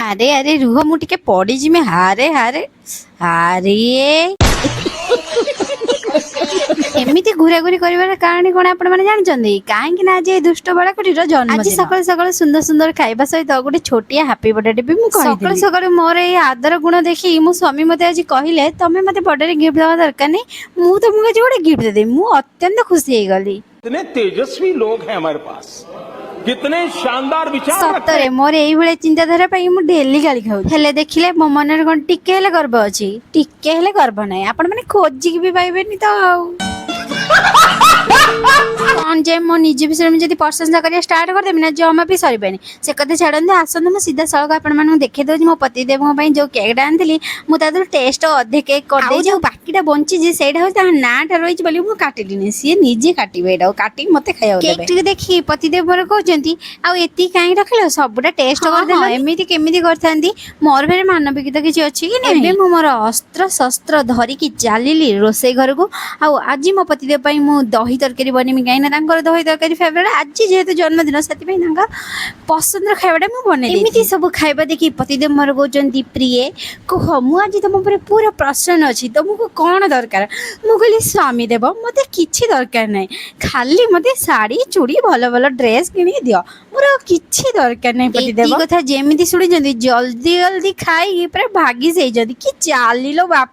ଆରେ ଆରେ ରୁହ ମୁଁ ଟିକେ ପଡ଼ିଯିମି ହାରେ ହାରେ ହାରେ ଏମିତି ଘୁରାଘୁରି କରିବାର କାହାଣୀ କଣ ଆପଣ ମାନେ ଜାଣିଛନ୍ତି? କାହିଁକି ନା ଆଜି ଏ ଦୁଷ୍ଟ ବାଳକଟିର ଜନ୍ମଦିନ। ଆଜି ସକାଳୁ ସକାଳୁ ସୁନ୍ଦର ସୁନ୍ଦର ଖାଇବା ସହିତ ଗୋଟେ ଛୋଟିଆ ହାପି ବର୍ଥଡେ ବି ମୁଁ କହିଦେଲି। ସକାଳୁ ସକାଳୁ ମୋର ଏଇ ଆଦର ଗୁଣ ଦେଖି ମୋ ସ୍ୱାମୀ ମତେ ଆଜି କହିଲେ ତମେ ମତେ ବର୍ଥଡେ ଗିଫ୍ଟ ଦେବା ଦରକାର ନାହିଁ, ମୁଁ ତମକୁ ଆଜି ଗୋଟେ ଗିଫ୍ଟ ଦେବି। ମୁଁ ଅତ୍ୟନ୍ତ ଖୁସି ହେଇଗଲି। कितने तेजस्वी लोग हैं हमारे पास, कितने शानदार विचार रखते ସତରେ हैं। ମୋର ଏଇଭଳିଆ ଚିନ୍ତାଧାରା ପାଇଁ ମୁଁ ଡେଲି ଗାଳି ଖାଉଛି। ହେଲେ ଦେଖିଲେ ମୋ ମନରେ କଣ ଟିକେ ହେଲେ ଗର୍ବ ଅଛି? ଟିକେ ହେଲେ ଗର୍ବ ନାହିଁ। ଆପଣ ମାନେ ଖୋଜିକି ବି ପାଇବେନି ତ ଆଉ। କଣ ଯେ ମୋ ନିଜ ବିଷୟରେ ମୁଁ ଯଦି ପ୍ରଶଂସା କରିବା ଷ୍ଟାର୍ଟ କରିଦେବି ନା ଜମା ବି ସରିବନି। ସେ କଥା ଛାଡ଼ନ୍ତୁ, ଆସନ୍ତୁ ମୁଁ ସିଧାସଳଖ ଆପଣମାନଙ୍କୁ ଦେଖେଇ ଦେଉଛି ମୋ ପତିଦେବଙ୍କ ପାଇଁ ଯୋଉ କେକ୍ଟା ଆଣିଥିଲି। ମୁଁ ତା ଦେହରୁ ଟେଷ୍ଟ ଅଧେ କେକ୍ କରିଦେଇଛି, ଯୋଉ ବାକିଟା ବଞ୍ଚିଛି ସେଇଟା ହଉଛି ତାଙ୍କ ନାଁଟା ରହିଛି ବୋଲି ମୁଁ କାଟିଲିନି। ସିଏ ନିଜେ କାଟିବେ, ଏଇଟାକୁ କାଟିକି ମତେ ଖାଇବାକୁ ଦେବେ। କେକ୍ ଦେଖି ପତିଦେବ ମୋର କହୁଛନ୍ତି ଆଉ ଏତିକି କାହିଁ ରଖିଲ, ସବୁଟା ଟେଷ୍ଟ କରିଦେଲ। ଏମିତି କେମିତି କରିଥାନ୍ତି? ମୋର ଫେରେ ମାନବିକତା କିଛି ଅଛି କି ନାହିଁ? ଏବେ ମୁଁ ମୋର ଅସ୍ତ୍ର ଶସ୍ତ୍ର ଧରିକି ଚାଲିଲି ରୋଷେଇ ଘରକୁ। ଆଉ ଆଜି ମୋ ପତିଦେବ ପାଇଁ ମୁଁ ଦହି ତରକାରୀ ବନେଇମି, କାହିଁକିନା ତାଙ୍କର ଦହି ତରକାରୀ ଫେଭରେଟ୍। ଆଜି ଯେହେତୁ ଜନ୍ମଦିନ ସେଥିପାଇଁ ତାଙ୍କ ପସନ୍ଦର ଖାଇବାଟା ମୁଁ ବନେଇ ଦେଇଛି। ଏମିତି ସବୁ ଖାଇବା ଦେଖି ପତିଦେବ ମୋର କହୁଛନ୍ତି ପ୍ରିୟେ କୁହ ମୁଁ ଆଜି ତମ ଉପରେ ପୁରା ପ୍ରସନ୍ନ ଅଛି, ତମକୁ କ'ଣ ଦରକାର? ମୁଁ କହିଲି ସ୍ୱାମୀ ଦେବ ମତେ କିଛି ଦରକାର ନାହିଁ, ଖାଲି ମତେ ଶାଢ଼ୀ ଚୁଡ଼ି ଭଲ ଭଲ ଡ୍ରେସ୍ କିଣିକି ଦିଅ, ମୋର ଆଉ କିଛି ଦରକାର ନାହିଁ। ପତିଦେବ ଏଇ କଥା ଯେମିତି ଶୁଣିଛନ୍ତି ଜଲ୍ଦି ଜଲ୍ଦି ଖାଇକି ପୁରା ଭାଗି ଯାଇଛନ୍ତି। କି ଚାଲିଲ ବାପ।